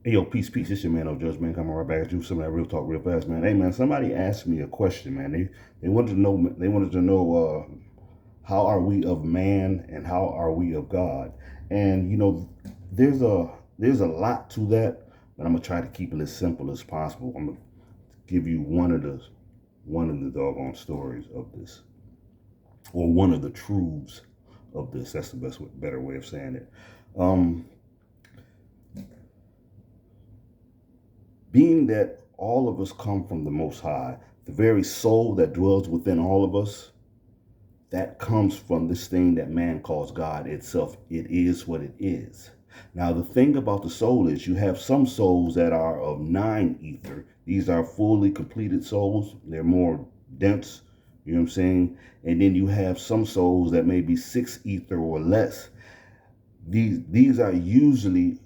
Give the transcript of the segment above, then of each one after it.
Hey, yo, peace, peace. It's your man, No Judge, man. Coming right back at you. Some of that real talk, real fast, man. Hey, man. Somebody asked me a question, man. They wanted to know. They wanted to know how are we of man and how are we of God? And there's a there's a lot to that, but I'm gonna try to keep it as simple as possible. I'm gonna give you one of the doggone stories of this, or one of the truths of this. That's the better way of saying it. Um, Being that all of us come from the Most High, the very soul that dwells within all of us, that comes from this thing that man calls God itself. It is what it is. Now, the thing about the soul is you have some souls that are of nine ether. These are fully completed souls. They're more dense, you know what I'm saying? And then you have some souls that may be six ether or less. These are usually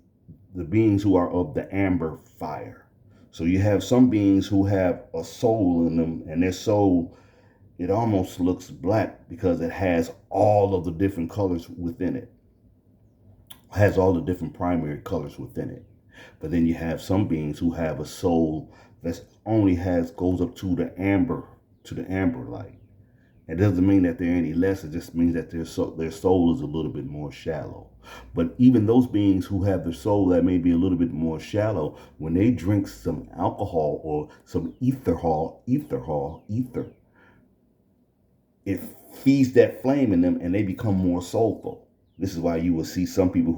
the beings who are of the amber fire. So you have some beings who have a soul in them, and their soul, it almost looks black because it has all of the different colors within it. Has all the different primary colors within it. But then you have some beings who have a soul that only goes up to the amber light. It doesn't mean that they're any less. It just means that their soul is a little bit more shallow. But even those beings who have their soul that may be a little bit more shallow, when they drink some alcohol or some ether, it feeds that flame in them, and they become more soulful. This is why you will see some people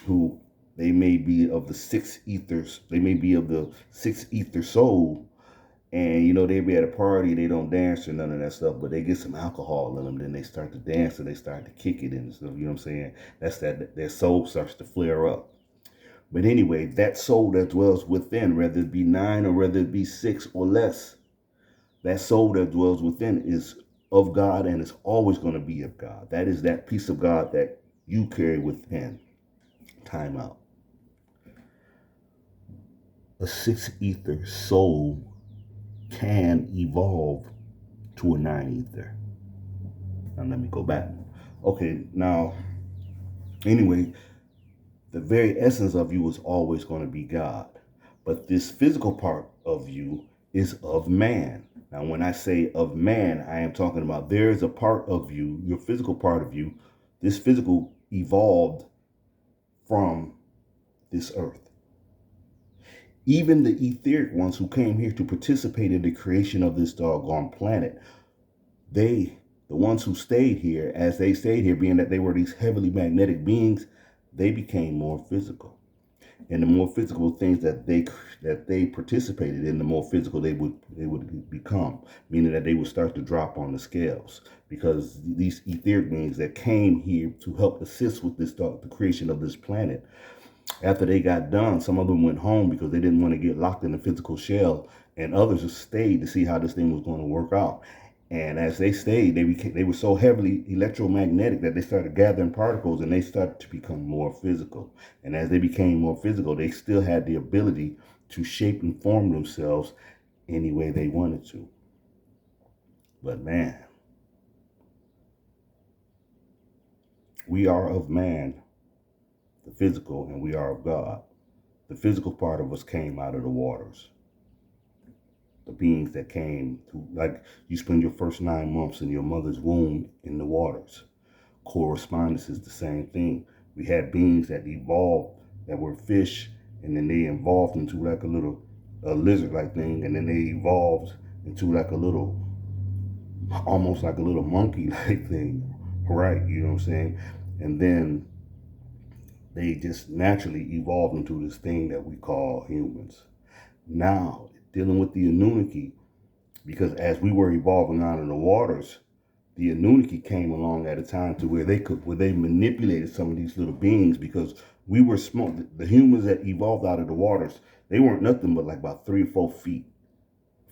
who they may be of the six ethers. They may be of the six ether soul, and they be at a party, they don't dance or none of that stuff, but they get some alcohol in them, then they start to dance and they start to kick it and stuff. You know what I'm saying? That's that their soul starts to flare up. But anyway, that soul that dwells within, whether it be nine or whether it be six or less, that soul that dwells within is of God and is always going to be of God. That is that piece of God that you carry within. Time out. A six ether soul can evolve to a nine ether. Now let me go back. Okay, now anyway, the very essence of you is always going to be God. But this physical part of you is of man. Now, when I say of man, I am talking about there is a part of you, your physical part of you, this physical evolved from this earth. Even the etheric ones who came here to participate in the creation of this doggone planet, the ones who stayed here, as they stayed here, being that they were these heavily magnetic beings, they became more physical. And the more physical things that they participated in, the more physical they would become, meaning that they would start to drop on the scales, because these etheric beings that came here to help assist with the creation of this planet, after they got done, some of them went home because they didn't want to get locked in the physical shell, and others just stayed to see how this thing was going to work out. And as they stayed, they were so heavily electromagnetic that they started gathering particles, and they started to become more physical. And as they became more physical, they still had the ability to shape and form themselves any way they wanted to. But man, we are of man, the physical, and we are of God. The physical part of us came out of the waters. The beings that came to, like, you spend your first 9 months in your mother's womb in the waters. Correspondence is the same thing. We had beings that evolved that were fish, and then they evolved into like a lizard-like thing, and then they evolved into like almost like a little monkey-like thing, right? You know what I'm saying? And then they just naturally evolved into this thing that we call humans. Now, dealing with the Anunnaki, because as we were evolving out in the waters, the Anunnaki came along at a time to where they manipulated some of these little beings, because we were small. The humans that evolved out of the waters, they weren't nothing but like about 3 or 4 feet.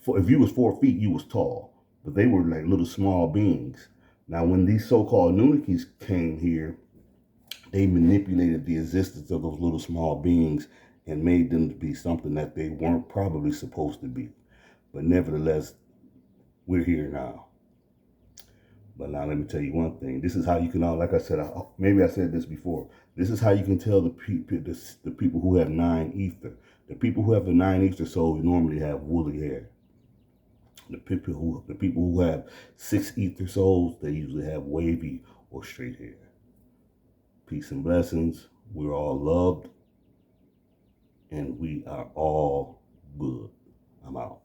If you was 4 feet, you was tall, but they were like little small beings. Now, when these so-called Anunnakis came here, they manipulated the existence of those little small beings and made them to be something that they weren't probably supposed to be. But nevertheless, we're here now. But now let me tell you one thing. This is how you can, like I said, maybe I said this before. This is how you can tell the people who have 9 ether. The people who have the 9 ether soul normally have woolly hair. The people who have 6 ether souls, they usually have wavy or straight hair. Peace and blessings. We're all loved, and we are all good. I'm out.